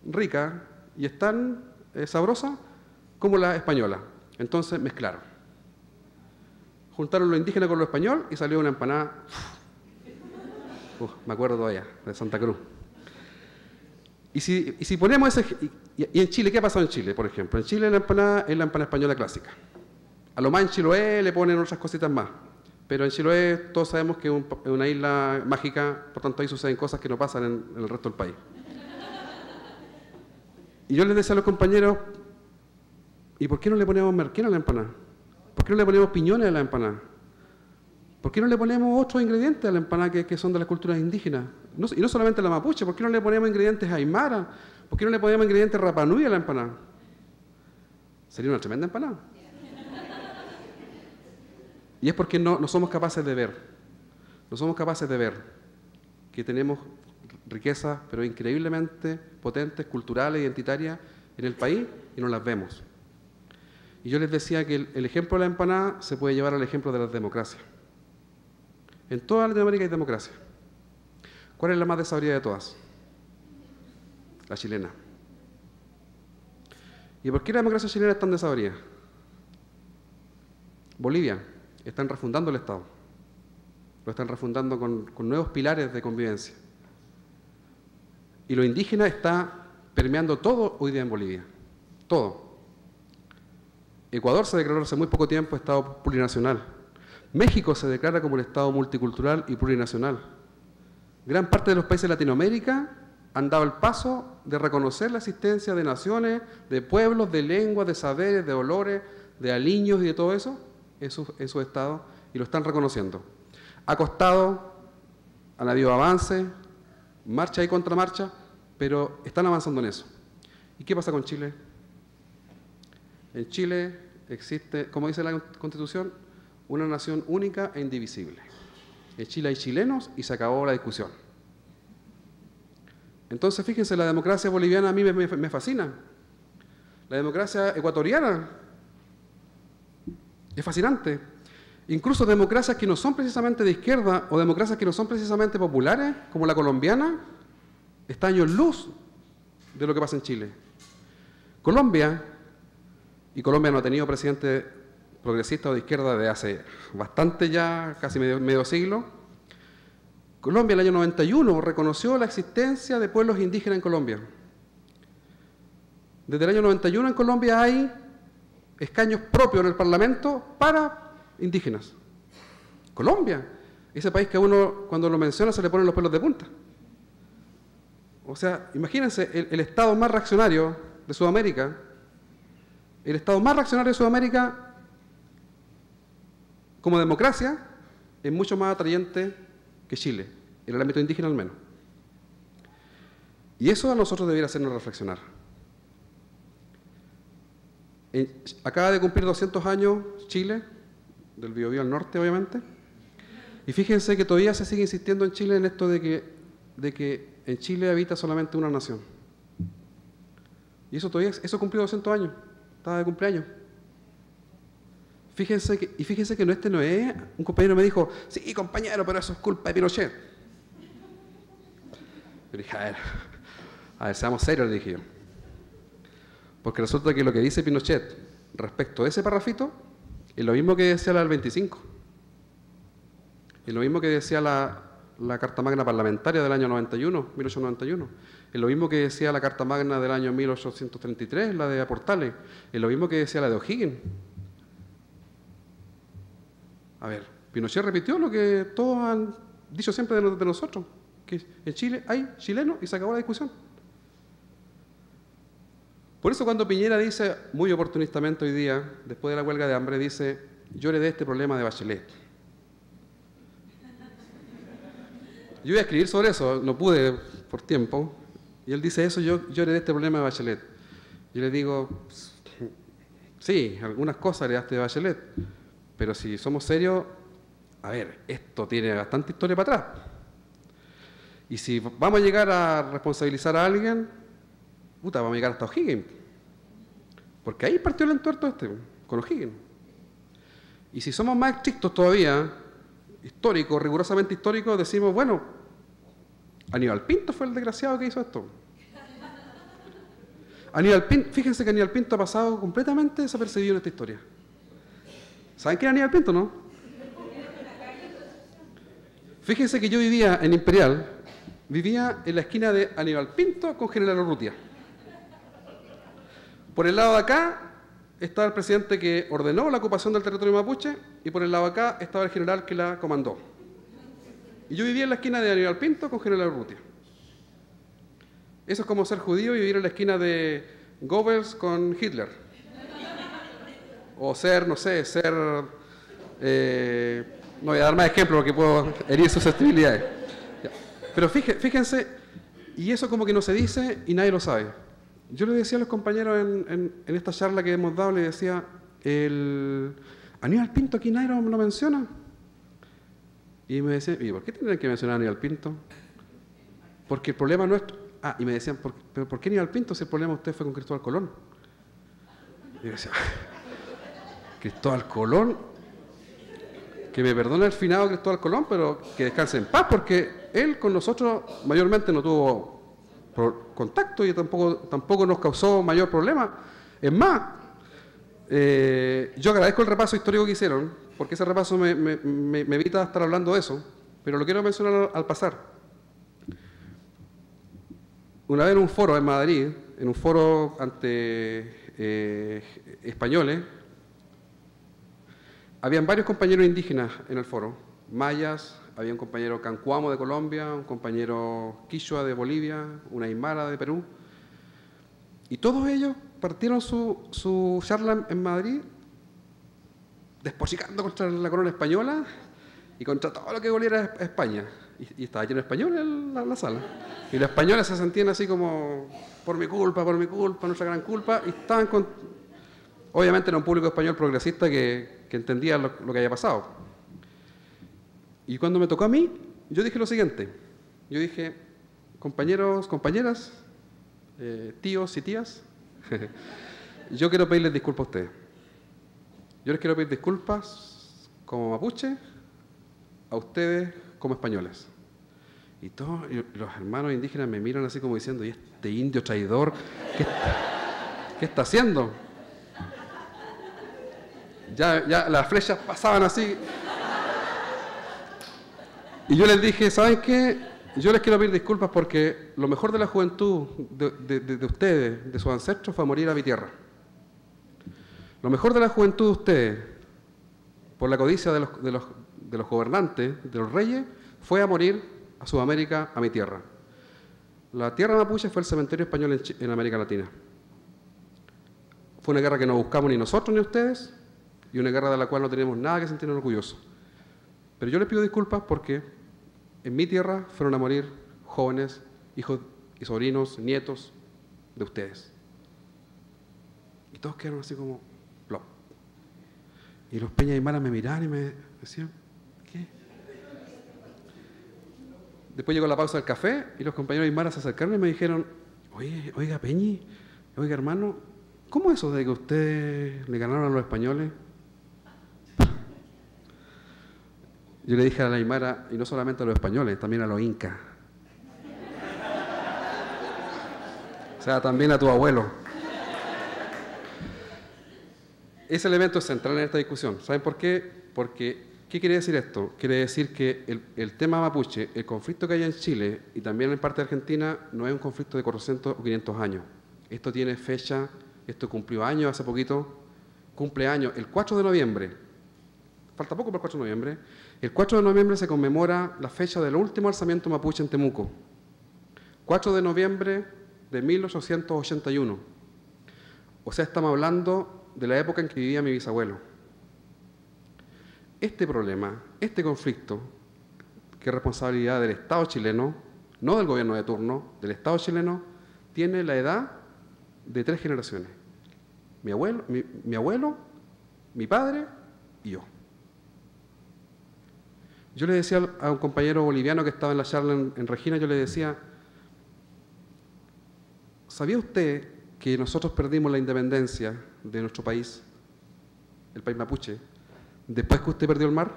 rica y es tan sabrosa como la española. Entonces mezclaron. Juntaron lo indígena con lo español y salió una empanada, me acuerdo todavía, de Santa Cruz. Y si ponemos ese... Y en Chile, ¿qué ha pasado en Chile, por ejemplo? En Chile la empanada es la empanada española clásica. A lo más en Chiloé le ponen otras cositas más. Pero en Chiloé todos sabemos que es una isla mágica, por tanto ahí suceden cosas que no pasan en el resto del país. Y yo les decía a los compañeros, ¿y por qué no le ponemos merquén a la empanada? ¿Por qué no le ponemos piñones a la empanada? ¿Por qué no le ponemos otros ingredientes a la empanada que son de las culturas indígenas? Y no solamente a la mapuche, ¿por qué no le ponemos ingredientes aymara? ¿Por qué no le ponemos ingredientes rapanui a la empanada? Sería una tremenda empanada. Y es porque no somos capaces de ver. No somos capaces de ver que tenemos riquezas, pero increíblemente potentes, culturales, identitarias en el país y no las vemos. Y yo les decía que el ejemplo de la empanada se puede llevar al ejemplo de las democracias. En toda Latinoamérica hay democracia. ¿Cuál es la más desabrida de todas? La chilena. ¿Y por qué la democracia chilena es tan desabrida? Bolivia, están refundando el Estado. Lo están refundando con nuevos pilares de convivencia. Y lo indígena está permeando todo hoy día en Bolivia. Todo. Ecuador se declaró hace muy poco tiempo Estado plurinacional. México se declara como un Estado multicultural y plurinacional. Gran parte de los países de Latinoamérica han dado el paso de reconocer la existencia de naciones, de pueblos, de lenguas, de saberes, de olores, de aliños y de todo eso en sus estados, y lo están reconociendo. Ha costado, han habido avances, marcha y contramarcha, pero están avanzando en eso. ¿Y qué pasa con Chile? En Chile existe, como dice la Constitución, una nación única e indivisible. En Chile hay chilenos y se acabó la discusión. Entonces, fíjense, la democracia boliviana a mí me fascina. La democracia ecuatoriana es fascinante. Incluso democracias que no son precisamente de izquierda o democracias que no son precisamente populares, como la colombiana, está años luz de lo que pasa en Chile. Colombia no ha tenido presidente progresista o de izquierda desde hace bastante ya, casi medio siglo. Colombia, en el año 91, reconoció la existencia de pueblos indígenas en Colombia. Desde el año 91 en Colombia hay escaños propios en el Parlamento para indígenas. Colombia, ese país que a uno cuando lo menciona se le ponen los pelos de punta. O sea, imagínense, el estado más reaccionario de Sudamérica, como democracia, es mucho más atrayente que Chile, en el ámbito indígena al menos. Y eso a nosotros debería hacernos reflexionar. Acaba de cumplir 200 años Chile, del Biobío al norte, obviamente, y fíjense que todavía se sigue insistiendo en Chile en esto de que en Chile habita solamente una nación. Y eso cumplió 200 años, estaba de cumpleaños. Fíjense que no es, un compañero me dijo, sí, compañero, pero eso es culpa de Pinochet. Yo dije, a ver, seamos serios, le dije yo. Porque resulta que lo que dice Pinochet respecto a ese parrafito es lo mismo que decía la del 25. Es lo mismo que decía la Carta Magna Parlamentaria del año 1891. Es lo mismo que decía la Carta Magna del año 1833, la de Portales. Es lo mismo que decía la de O'Higgins. A ver, Pinochet repitió lo que todos han dicho siempre de nosotros, que en Chile hay chilenos y se acabó la discusión. Por eso cuando Piñera dice, muy oportunistamente hoy día, después de la huelga de hambre, dice, yo heredé este problema de Bachelet. Yo iba a escribir sobre eso, no pude por tiempo, y él dice eso, yo heredé este problema de Bachelet. Yo le digo, sí, algunas cosas heredaste de Bachelet, pero si somos serios, a ver, esto tiene bastante historia para atrás. Y si vamos a llegar a responsabilizar a alguien, vamos a llegar hasta O'Higgins. Porque ahí partió el entuerto con O'Higgins. Y si somos más estrictos todavía, históricos, rigurosamente históricos, decimos, bueno, Aníbal Pinto fue el desgraciado que hizo esto. Fíjense que Aníbal Pinto ha pasado completamente desapercibido en esta historia. ¿Saben quién es Aníbal Pinto, no? Fíjense que yo vivía en Imperial, vivía en la esquina de Aníbal Pinto con General Urrutia. Por el lado de acá estaba el presidente que ordenó la ocupación del territorio mapuche y por el lado de acá estaba el general que la comandó. Y yo vivía en la esquina de Aníbal Pinto con General Urrutia. Eso es como ser judío y vivir en la esquina de Goebbels con Hitler. O ser, no sé, no voy a dar más ejemplos porque puedo herir susceptibilidades. Pero fíjense, y eso como que no se dice y nadie lo sabe. Yo le decía a los compañeros en esta charla que hemos dado, le decía, Aníbal Pinto aquí nadie lo menciona. Y me decían, ¿y por qué tienen que mencionar a Aníbal Pinto? Porque el problema nuestro... y me decían, ¿pero por qué Aníbal Pinto si el problema de usted fue con Cristóbal Colón? Y yo decía, Cristóbal Colón, que me perdone el finado Cristóbal Colón, pero que descanse en paz, porque él con nosotros mayormente no tuvo contacto y tampoco nos causó mayor problema. Es más, yo agradezco el repaso histórico que hicieron, porque ese repaso me evita estar hablando de eso, pero lo quiero mencionar al pasar. Una vez en un foro en Madrid, en un foro ante españoles, habían varios compañeros indígenas en el foro, mayas, había un compañero cancuamo de Colombia, un compañero quichua de Bolivia, una aymara de Perú, y todos ellos partieron su charla en Madrid despotricando contra la corona española y contra todo lo que volviera a España. Y estaba lleno de españoles en la sala. Y los españoles se sentían así como, por mi culpa, nuestra gran culpa, y estaban con... Obviamente era un público español progresista que entendía lo que había pasado. Y cuando me tocó a mí, yo dije lo siguiente. Yo dije, compañeros, compañeras, tíos y tías, yo quiero pedirles disculpas a ustedes. Yo les quiero pedir disculpas como mapuche a ustedes como españoles. Y todos los hermanos indígenas me miran así como diciendo, ¿y este indio traidor qué está haciendo? Ya las flechas pasaban así. Y yo les dije, ¿saben qué? Yo les quiero pedir disculpas porque lo mejor de la juventud de ustedes, de sus ancestros, fue a morir a mi tierra. Lo mejor de la juventud de ustedes, por la codicia de los gobernantes, de los reyes, fue a morir a Sudamérica, a mi tierra. La tierra mapuche fue el cementerio español en América Latina. Fue una guerra que no buscamos ni nosotros ni ustedes, y una guerra de la cual no tenemos nada que sentirnos orgullosos. Pero yo les pido disculpas porque en mi tierra fueron a morir jóvenes, hijos y sobrinos, nietos de ustedes. Y todos quedaron así como, plop. Y los Peña Aymara me miraban y me decían, ¿qué? Después llegó la pausa del café y los compañeros Aymara se acercaron y me dijeron, oiga Peñi, oiga hermano, ¿cómo es eso de que ustedes le ganaron a los españoles? Yo le dije a la Aymara, y no solamente a los españoles, también a los incas. O sea, también a tu abuelo. Ese elemento es central en esta discusión. ¿Saben por qué? Porque, ¿qué quiere decir esto? Quiere decir que el tema mapuche, el conflicto que hay en Chile y también en parte de Argentina, no es un conflicto de 400 o 500 años. Esto tiene fecha, esto cumplió años hace poquito, cumple años, el 4 de noviembre. Falta poco para el 4 de noviembre. El 4 de noviembre se conmemora la fecha del último alzamiento mapuche en Temuco. 4 de noviembre de 1881. O sea, estamos hablando de la época en que vivía mi bisabuelo. Este problema, este conflicto, que es responsabilidad del Estado chileno, no del gobierno de turno, del Estado chileno, tiene la edad de 3 generaciones. Mi abuelo, mi padre y yo. Yo le decía a un compañero boliviano que estaba en la charla en Regina, yo le decía, ¿sabía usted que nosotros perdimos la independencia de nuestro país, el país mapuche, después que usted perdió el mar?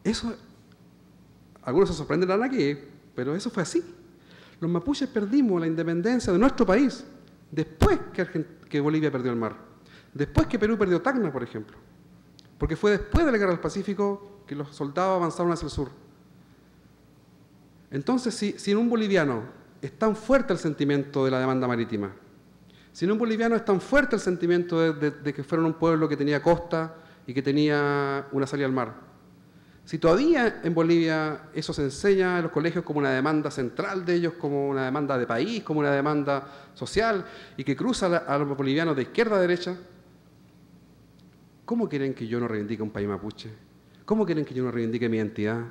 Eso, algunos se sorprenderán aquí, pero eso fue así. Los mapuches perdimos la independencia de nuestro país después que Bolivia perdió el mar, después que Perú perdió Tacna, por ejemplo. Porque fue después de la Guerra del Pacífico que los soldados avanzaron hacia el sur. Entonces, si en un boliviano es tan fuerte el sentimiento de la demanda marítima, si en un boliviano es tan fuerte el sentimiento de que fueron un pueblo que tenía costa y que tenía una salida al mar, si todavía en Bolivia eso se enseña en los colegios como una demanda central de ellos, como una demanda de país, como una demanda social, y que cruza a los bolivianos de izquierda a derecha, ¿cómo quieren que yo no reivindique un país mapuche? ¿Cómo quieren que yo no reivindique mi identidad?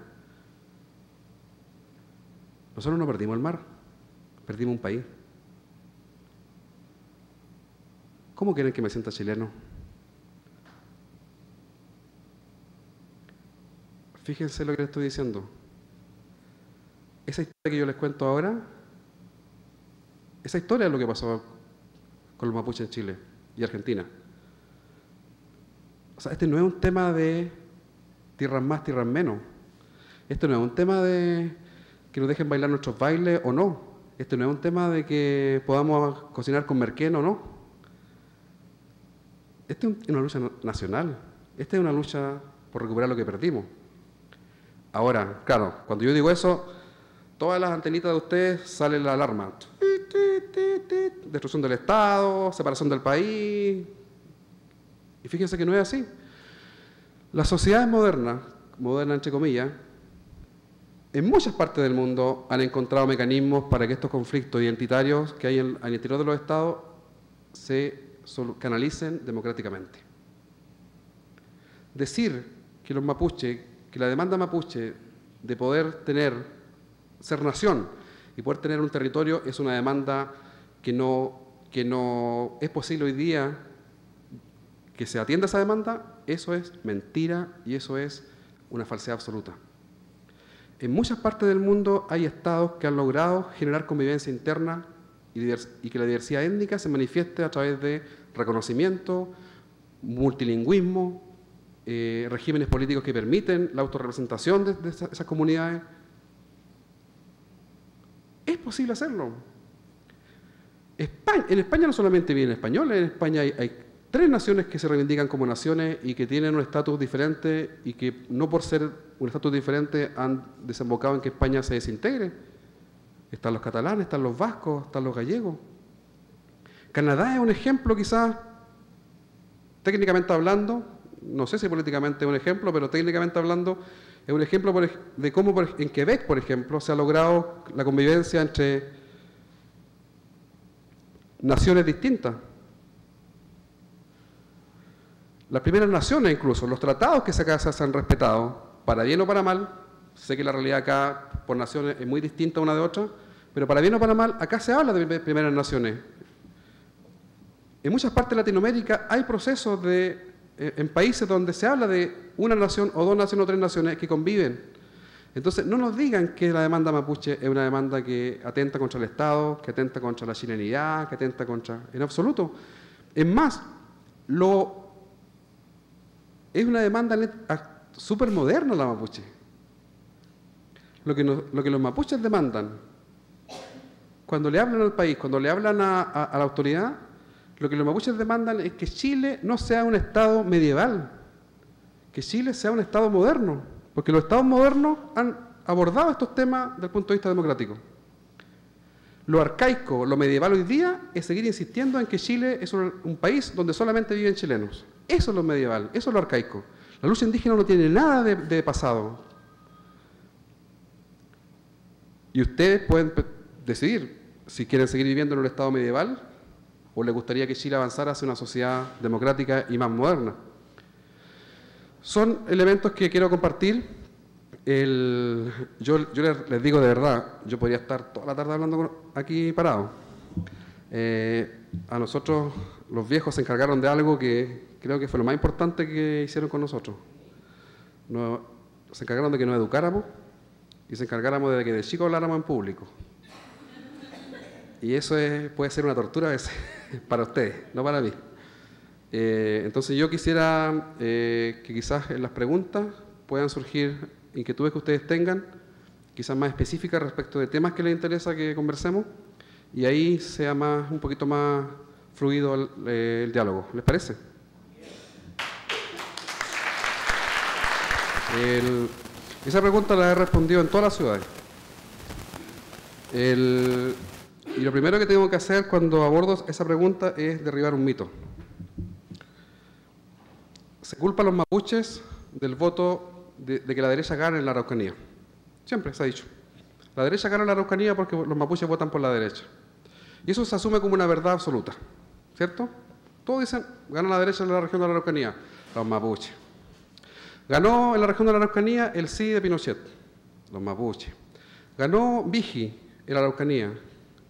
Nosotros no perdimos el mar, perdimos un país. ¿Cómo quieren que me sienta chileno? Fíjense lo que les estoy diciendo. Esa historia que yo les cuento ahora, esa historia es lo que pasó con los mapuches en Chile y Argentina. O sea, este no es un tema de tierras más, tierras menos. Este no es un tema de que nos dejen bailar nuestros bailes o no. Este no es un tema de que podamos cocinar con merquén o no. Esta es una lucha nacional. Esta es una lucha por recuperar lo que perdimos. Ahora, claro, cuando yo digo eso, todas las antenitas de ustedes sale la alarma. Destrucción del Estado, separación del país. Y fíjense que no es así. Las sociedades modernas entre comillas, en muchas partes del mundo han encontrado mecanismos para que estos conflictos identitarios que hay al interior de los estados se canalicen democráticamente. Decir que los mapuches, que la demanda mapuche de poder ser nación y poder tener un territorio es una demanda que no es posible hoy día que se atienda esa demanda, eso es mentira y eso es una falsedad absoluta. En muchas partes del mundo hay estados que han logrado generar convivencia interna y que la diversidad étnica se manifieste a través de reconocimiento, multilingüismo, regímenes políticos que permiten la autorrepresentación de esas comunidades. Es posible hacerlo. En España no solamente viven españoles, en España hay 3 naciones que se reivindican como naciones y que tienen un estatus diferente y que no por ser un estatus diferente han desembocado en que España se desintegre. Están los catalanes, están los vascos, están los gallegos. Canadá es un ejemplo quizás, técnicamente hablando, no sé si políticamente es un ejemplo, pero técnicamente hablando es un ejemplo de cómo en Quebec, por ejemplo, se ha logrado la convivencia entre naciones distintas. Las primeras naciones incluso, los tratados que acá se han respetado, para bien o para mal, sé que la realidad acá por naciones es muy distinta una de otra, pero para bien o para mal, acá se habla de primeras naciones. En muchas partes de Latinoamérica hay procesos en países donde se habla de una nación o 2 naciones o 3 naciones que conviven. Entonces, no nos digan que la demanda mapuche es una demanda que atenta contra el Estado, que atenta contra la chilenidad, que atenta contra... En absoluto. Es más, es una demanda súper moderna la mapuche. Lo que los mapuches demandan, cuando le hablan al país, cuando le hablan a la autoridad, lo que los mapuches demandan es que Chile no sea un Estado medieval, que Chile sea un Estado moderno, porque los Estados modernos han abordado estos temas desde el punto de vista democrático. Lo arcaico, lo medieval hoy día, es seguir insistiendo en que Chile es un país donde solamente viven chilenos. Eso es lo medieval, eso es lo arcaico. La lucha indígena no tiene nada de pasado. Y ustedes pueden decidir si quieren seguir viviendo en un Estado medieval o les gustaría que Chile avanzara hacia una sociedad democrática y más moderna. Son elementos que quiero compartir. Yo les digo de verdad, yo podría estar toda la tarde hablando aquí parado. A nosotros, los viejos, se encargaron de algo que creo que fue lo más importante que hicieron con nosotros. Se encargaron de que nos educáramos y se encargáramos de que de chicos habláramos en público. Y eso puede ser una tortura a veces para ustedes, no para mí. Entonces yo quisiera que quizás en las preguntas puedan surgir inquietudes que ustedes tengan, quizás más específicas respecto de temas que les interesa que conversemos, y ahí sea un poquito más fluido el diálogo. ¿Les parece? Esa pregunta la he respondido en todas las ciudades. Y lo primero que tengo que hacer cuando abordo esa pregunta es derribar un mito. Se culpa a los mapuches del voto de que la derecha gana en la Araucanía. Siempre se ha dicho. La derecha gana en la Araucanía porque los mapuches votan por la derecha. Y eso se asume como una verdad absoluta, ¿cierto? Todos dicen, gana la derecha en la región de la Araucanía, los mapuches. Ganó en la región de la Araucanía el sí de Pinochet, los mapuches. Ganó Vigi en la Araucanía,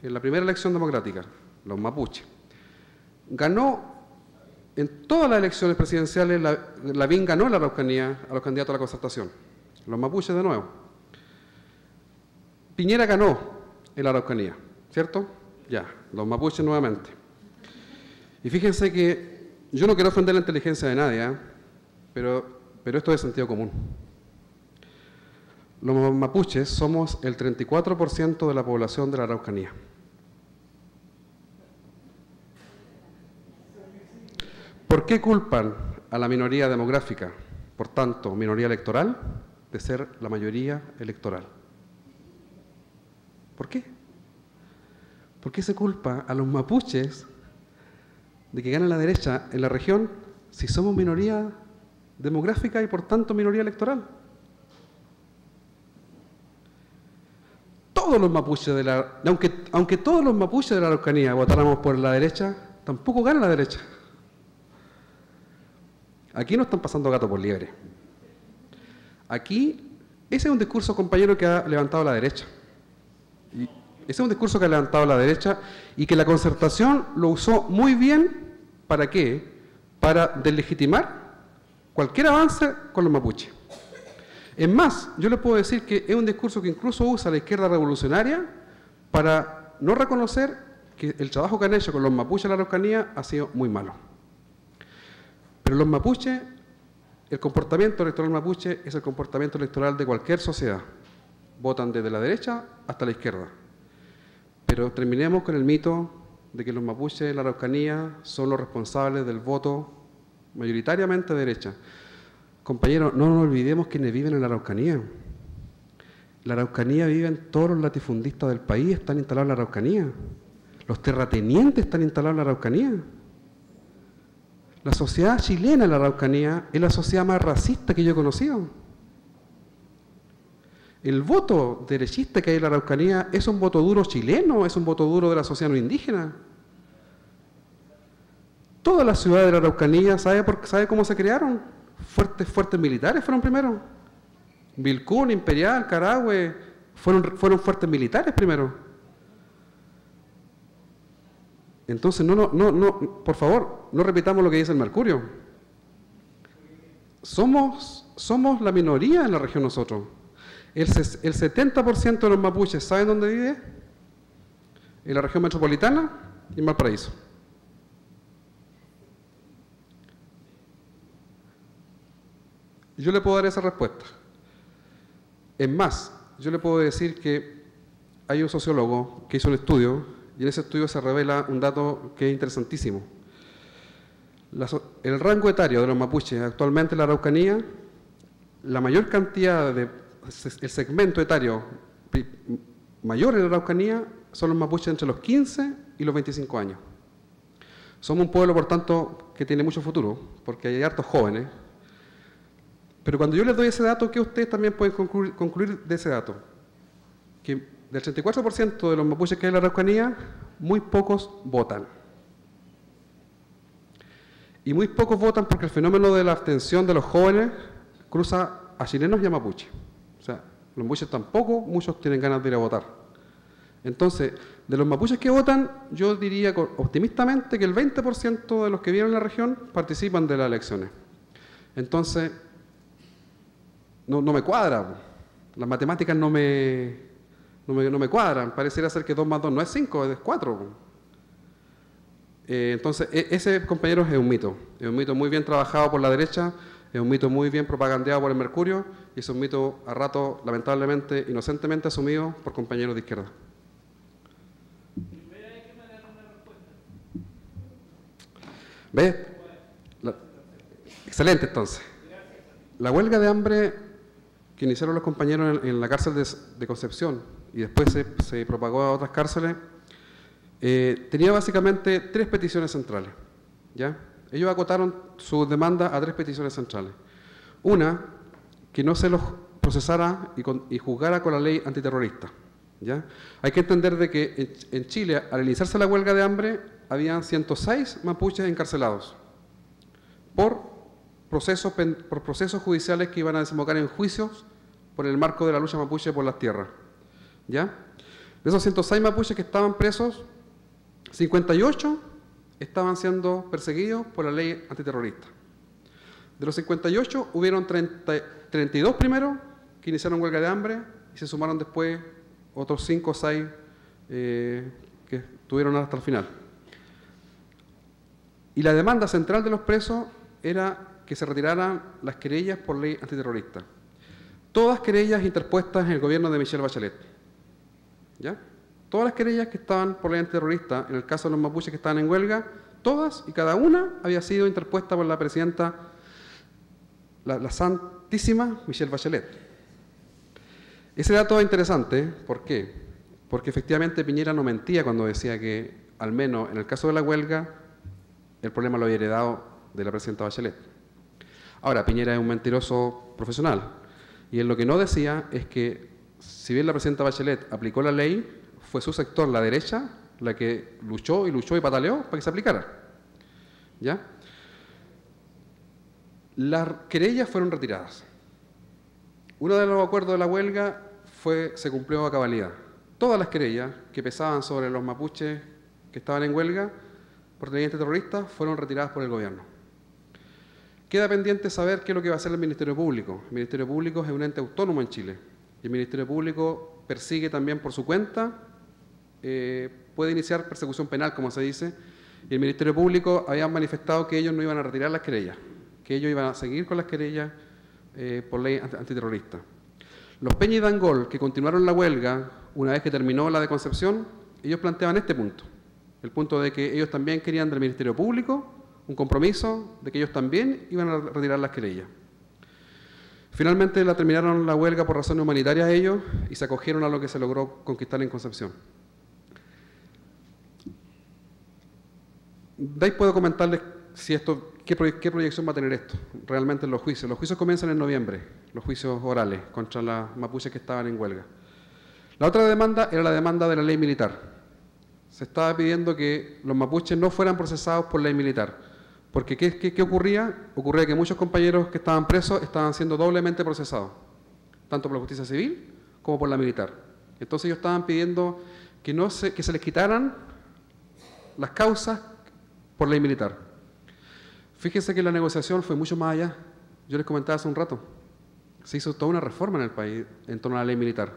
en la primera elección democrática, los mapuches. Ganó en todas las elecciones presidenciales, Lavín ganó en la Araucanía a los candidatos a la concertación, los mapuches de nuevo. Piñera ganó en la Araucanía, ¿cierto? Ya, los mapuches nuevamente. Y fíjense que yo no quiero ofender la inteligencia de nadie, pero esto es de sentido común. Los mapuches somos el 34% de la población de la Araucanía. ¿Por qué culpan a la minoría demográfica, por tanto, minoría electoral, de ser la mayoría electoral? ¿Por qué? ¿Por qué se culpa a los mapuches de que ganan la derecha en la región si somos minoría demográfica y por tanto minoría electoral? Todos los mapuches aunque todos los mapuches de la Araucanía votáramos por la derecha, tampoco gana la derecha. Aquí no están pasando gato por liebre. Aquí, ese es un discurso, compañero, que ha levantado la derecha. Y ese es un discurso que ha levantado la derecha y que la concertación lo usó muy bien. ¿Para qué? Para deslegitimar cualquier avance con los mapuches. Es más, yo les puedo decir que es un discurso que incluso usa la izquierda revolucionaria para no reconocer que el trabajo que han hecho con los mapuches en la Araucanía ha sido muy malo. Pero los mapuches, el comportamiento electoral mapuche es el comportamiento electoral de cualquier sociedad. Votan desde la derecha hasta la izquierda. Pero terminemos con el mito de que los mapuches de la Araucanía son los responsables del voto mayoritariamente de derecha. Compañeros, no nos olvidemos quienes viven en la Araucanía. En la Araucanía viven todos los latifundistas del país, están instalados en la Araucanía. Los terratenientes están instalados en la Araucanía. La sociedad chilena en la Araucanía es la sociedad más racista que yo he conocido. El voto derechista que hay en la Araucanía es un voto duro chileno, es un voto duro de la sociedad no indígena. Todas las ciudades de la Araucanía, ¿sabe cómo se crearon? Fuertes militares fueron primero. Vilcún, Imperial, Carahue, fueron fuertes militares primero. Entonces, por favor, no repitamos lo que dice el Mercurio. Somos la minoría en la región nosotros. El 70% de los mapuches, ¿saben dónde vive? En la región metropolitana y en Valparaíso. Yo le puedo dar esa respuesta. Es más, yo le puedo decir que hay un sociólogo que hizo un estudio y en ese estudio se revela un dato que es interesantísimo. El rango etario de los mapuches actualmente en la Araucanía, la mayor cantidad el segmento etario mayor en la Araucanía son los mapuches entre los 15 y los 25 años. Somos un pueblo, por tanto, que tiene mucho futuro, porque hay hartos jóvenes. Pero cuando yo les doy ese dato, ¿qué ustedes también pueden concluir de ese dato? Que del 34% de los mapuches que hay en la Araucanía, muy pocos votan. Y muy pocos votan porque el fenómeno de la abstención de los jóvenes cruza a chilenos y a mapuches. O sea, los mapuches tampoco, muchos tienen ganas de ir a votar. Entonces, de los mapuches que votan, yo diría optimistamente que el 20% de los que viven en la región participan de las elecciones. Entonces, no me cuadra. Las matemáticas no me cuadran. Pareciera ser que 2 más 2 no es 5, es 4. Entonces, ese, compañero, es un mito. Es un mito muy bien trabajado por la derecha, es un mito muy bien propagandeado por el Mercurio y es un mito a rato, lamentablemente, inocentemente asumido por compañeros de izquierda. ¿Ve? Excelente, entonces. La huelga de hambre que iniciaron los compañeros en la cárcel de Concepción y después se propagó a otras cárceles, tenía básicamente 3 peticiones centrales. ¿Ya? Ellos acotaron su demanda a 3 peticiones centrales. Una, que no se los procesara y juzgara con la ley antiterrorista. ¿Ya? Hay que entender de que en Chile, al iniciarse la huelga de hambre, habían 106 mapuches encarcelados por procesos judiciales que iban a desembocar en juicios por el marco de la lucha mapuche por las tierras. ¿Ya? De esos 106 mapuches que estaban presos, 58 estaban siendo perseguidos por la ley antiterrorista. De los 58, hubieron 32 primero que iniciaron huelga de hambre y se sumaron después otros 5 o 6 que estuvieron hasta el final. Y la demanda central de los presos era que se retiraran las querellas por ley antiterrorista. Todas querellas interpuestas en el gobierno de Michelle Bachelet. ¿Ya? Todas las querellas que estaban por ley antiterrorista, en el caso de los mapuches que estaban en huelga, todas y cada una había sido interpuesta por la presidenta, la santísima Michelle Bachelet. Ese dato es interesante, ¿por qué? Porque efectivamente Piñera no mentía cuando decía que, al menos en el caso de la huelga, el problema lo había heredado de la presidenta Bachelet. Ahora, Piñera es un mentiroso profesional, y él lo que no decía es que, si bien la presidenta Bachelet aplicó la ley, fue su sector, la derecha, la que luchó y pataleó para que se aplicara. ¿Ya? Las querellas fueron retiradas. Uno de los acuerdos de la huelga se cumplió a cabalidad. Todas las querellas que pesaban sobre los mapuches que estaban en huelga por ley antiterrorista fueron retiradas por el gobierno. Queda pendiente saber qué es lo que va a hacer el Ministerio Público. El Ministerio Público es un ente autónomo en Chile. Y el Ministerio Público persigue también por su cuenta, puede iniciar persecución penal, como se dice, y el Ministerio Público había manifestado que ellos no iban a retirar las querellas, que ellos iban a seguir con las querellas por ley antiterrorista. Los Peña y Dangol, que continuaron la huelga una vez que terminó la de Concepción, ellos planteaban este punto. el punto de que ellos también querían del Ministerio Público un compromiso de que ellos también iban a retirar las querellas. Finalmente terminaron la huelga por razones humanitarias ellos y se acogieron a lo que se logró conquistar en Concepción. De ahí puedo comentarles si qué proyección va a tener esto realmente en los juicios. Los juicios comienzan en noviembre, los juicios orales contra las mapuches que estaban en huelga. La otra demanda era la demanda de la ley militar. Se estaba pidiendo que los mapuches no fueran procesados por ley militar. Porque ¿qué ocurría? Ocurría que muchos compañeros que estaban presos estaban siendo doblemente procesados, tanto por la justicia civil como por la militar. Entonces ellos estaban pidiendo que se les quitaran las causas por ley militar. Fíjense que la negociación fue mucho más allá. Yo les comentaba hace un rato. Se hizo toda una reforma en el país en torno a la ley militar.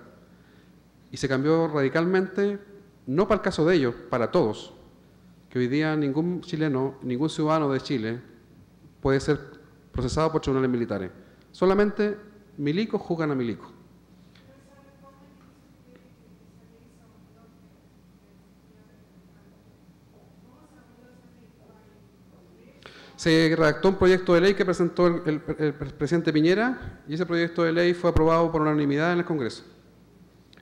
Y se cambió radicalmente, no para el caso de ellos, para todos. Que hoy día ningún chileno, ningún ciudadano de Chile puede ser procesado por tribunales militares. Solamente milicos juzgan a milicos. Se redactó un proyecto de ley que presentó el presidente Piñera y ese proyecto de ley fue aprobado por unanimidad en el Congreso.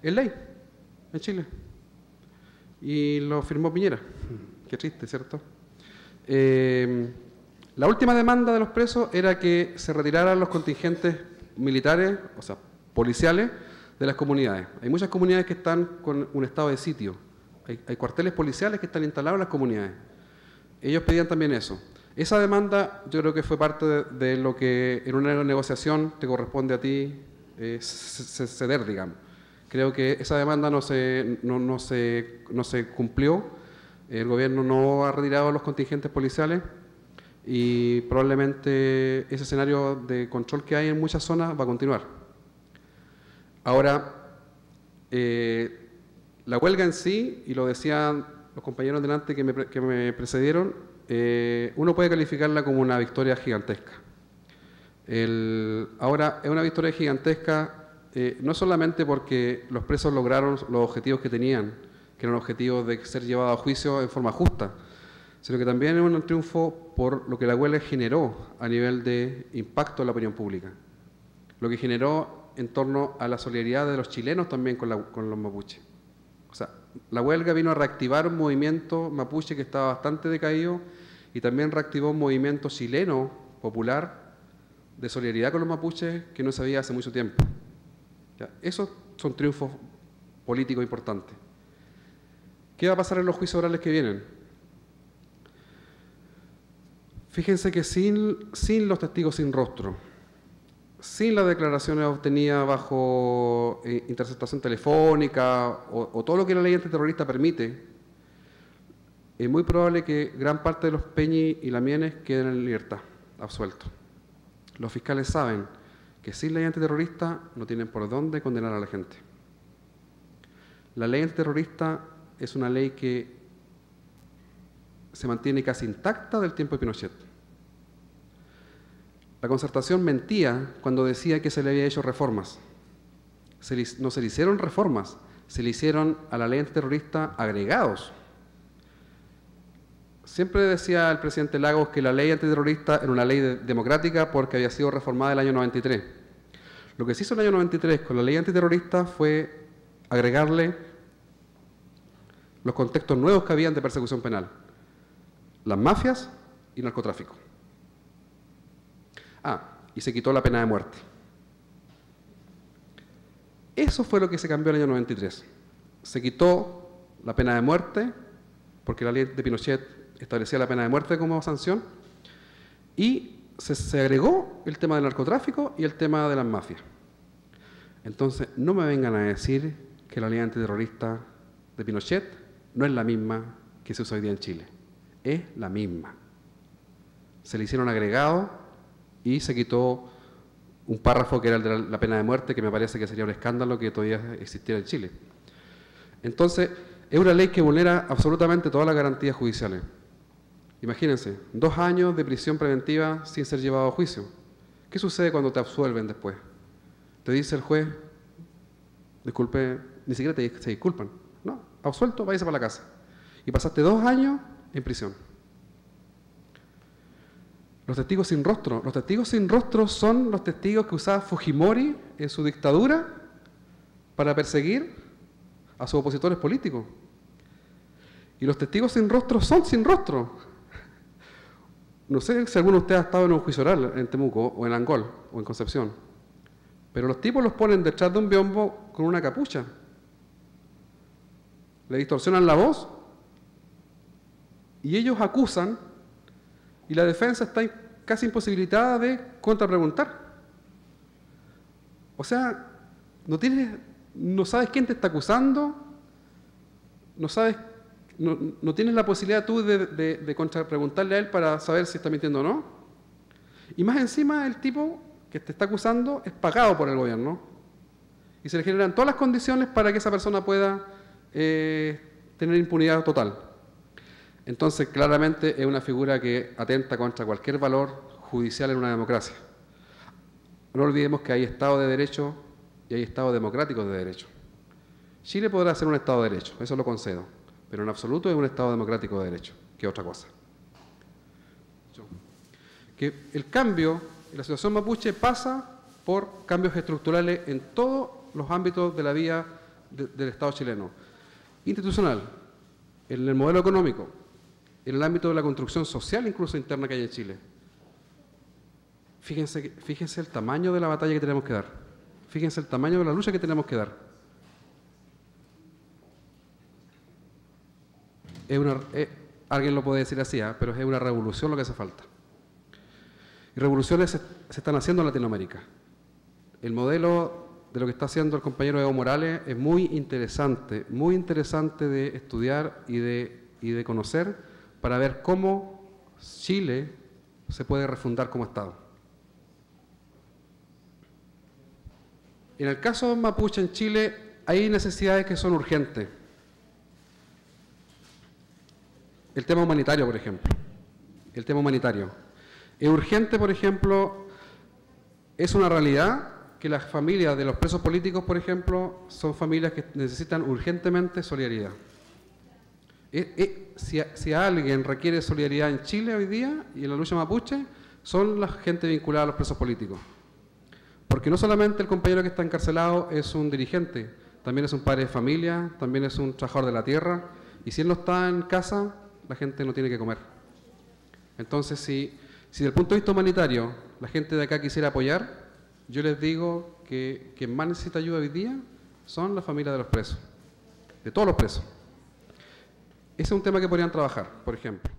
Es ley en Chile. Y lo firmó Piñera. Qué triste, ¿cierto? La última demanda de los presos era que se retiraran los contingentes militares, o sea, policiales, de las comunidades. Hay muchas comunidades que están con un estado de sitio. Hay cuarteles policiales que están instalados en las comunidades. Ellos pedían también eso. Esa demanda yo creo que fue parte de lo que en una negociación te corresponde a ti ceder, digamos. Creo que esa demanda no se cumplió. El gobierno no ha retirado los contingentes policiales y probablemente ese escenario de control que hay en muchas zonas va a continuar. Ahora, la huelga en sí, y lo decían los compañeros delante que me precedieron, uno puede calificarla como una victoria gigantesca. Ahora, es una victoria gigantesca no solamente porque los presos lograron los objetivos que tenían, que eran objetivos de ser llevados a juicio en forma justa, sino que también es un triunfo por lo que la huelga generó a nivel de impacto en la opinión pública, lo que generó en torno a la solidaridad de los chilenos también con los mapuches. O sea, la huelga vino a reactivar un movimiento mapuche que estaba bastante decaído y también reactivó un movimiento chileno popular de solidaridad con los mapuches que no se veía hace mucho tiempo. ¿Ya? Esos son triunfos políticos importantes. ¿Qué va a pasar en los juicios orales que vienen? Fíjense que sin los testigos sin rostro, sin las declaraciones obtenidas bajo interceptación telefónica o todo lo que la ley antiterrorista permite, es muy probable que gran parte de los Peñi y Lamienes queden en libertad, absueltos. Los fiscales saben que sin ley antiterrorista no tienen por dónde condenar a la gente. La ley antiterrorista es una ley que se mantiene casi intacta del tiempo de Pinochet. La Concertación mentía cuando decía que se le había hecho reformas. No se le hicieron reformas, se le hicieron a la ley antiterrorista agregados. Siempre decía el presidente Lagos que la ley antiterrorista era una ley democrática porque había sido reformada el año 93. Lo que se hizo en el año 93 con la ley antiterrorista fue agregarle los contextos nuevos que habían de persecución penal. Las mafias y narcotráfico. Y se quitó la pena de muerte. Eso fue lo que se cambió en el año 93. Se quitó la pena de muerte, porque la ley de Pinochet establecía la pena de muerte como sanción, y se agregó el tema del narcotráfico y el tema de las mafias. Entonces, no me vengan a decir que la ley antiterrorista de Pinochet no es la misma que se usa hoy día en Chile. Es la misma. Se le hicieron agregados y se quitó un párrafo que era el de la pena de muerte, que me parece que sería un escándalo que todavía existiera en Chile. Entonces, es una ley que vulnera absolutamente todas las garantías judiciales. Imagínense, 2 años de prisión preventiva sin ser llevado a juicio. ¿Qué sucede cuando te absuelven después? Te dice el juez, disculpe, ni siquiera se disculpan. No, absuelto, váyase para la casa. y pasaste 2 años en prisión. Los testigos sin rostro. Los testigos sin rostro son los testigos que usaba Fujimori en su dictadura para perseguir a sus opositores políticos. Y los testigos sin rostro son sin rostro. No sé si alguno de ustedes ha estado en un juicio oral en Temuco, o en Angol, o en Concepción, pero los tipos los ponen detrás de un biombo con una capucha. Le distorsionan la voz y ellos acusan y la defensa está casi imposibilitada de contrapreguntar. O sea, no sabes quién te está acusando, no tienes la posibilidad tú de contrapreguntarle a él para saber si está mintiendo o no. Y más encima el tipo que te está acusando es pagado por el gobierno y se le generan todas las condiciones para que esa persona pueda tener impunidad total. Entonces, claramente es una figura que atenta contra cualquier valor judicial en una democracia. No olvidemos que hay Estado de Derecho y hay Estado democrático de derecho. Chile podrá ser un Estado de Derecho, eso lo concedo, pero en absoluto es un Estado democrático de derecho, que es otra cosa. Que el cambio en la situación mapuche pasa por cambios estructurales en todos los ámbitos de la vida del Estado chileno. Institucional, en el modelo económico, en el ámbito de la construcción social incluso interna que hay en Chile. Fíjense el tamaño de la batalla que tenemos que dar. Fíjense el tamaño de la lucha que tenemos que dar. Alguien lo puede decir así, pero es una revolución lo que hace falta. Y revoluciones se están haciendo en Latinoamérica. El modelo de lo que está haciendo el compañero Evo Morales es muy interesante de estudiar y de conocer para ver cómo Chile se puede refundar como Estado. En el caso mapuche en Chile hay necesidades que son urgentes. El tema humanitario, por ejemplo. El tema humanitario. Es urgente, por ejemplo, es una realidad que las familias de los presos políticos, por ejemplo, son familias que necesitan urgentemente solidaridad. Si alguien requiere solidaridad en Chile hoy día y en la lucha mapuche, son la gente vinculada a los presos políticos. Porque no solamente el compañero que está encarcelado es un dirigente, también es un padre de familia, también es un trabajador de la tierra, y si él no está en casa, la gente no tiene que comer. Entonces, si desde el punto de vista humanitario la gente de acá quisiera apoyar, yo les digo que quien más necesita ayuda hoy día son las familias de los presos, de todos los presos. Ese es un tema que podrían trabajar, por ejemplo.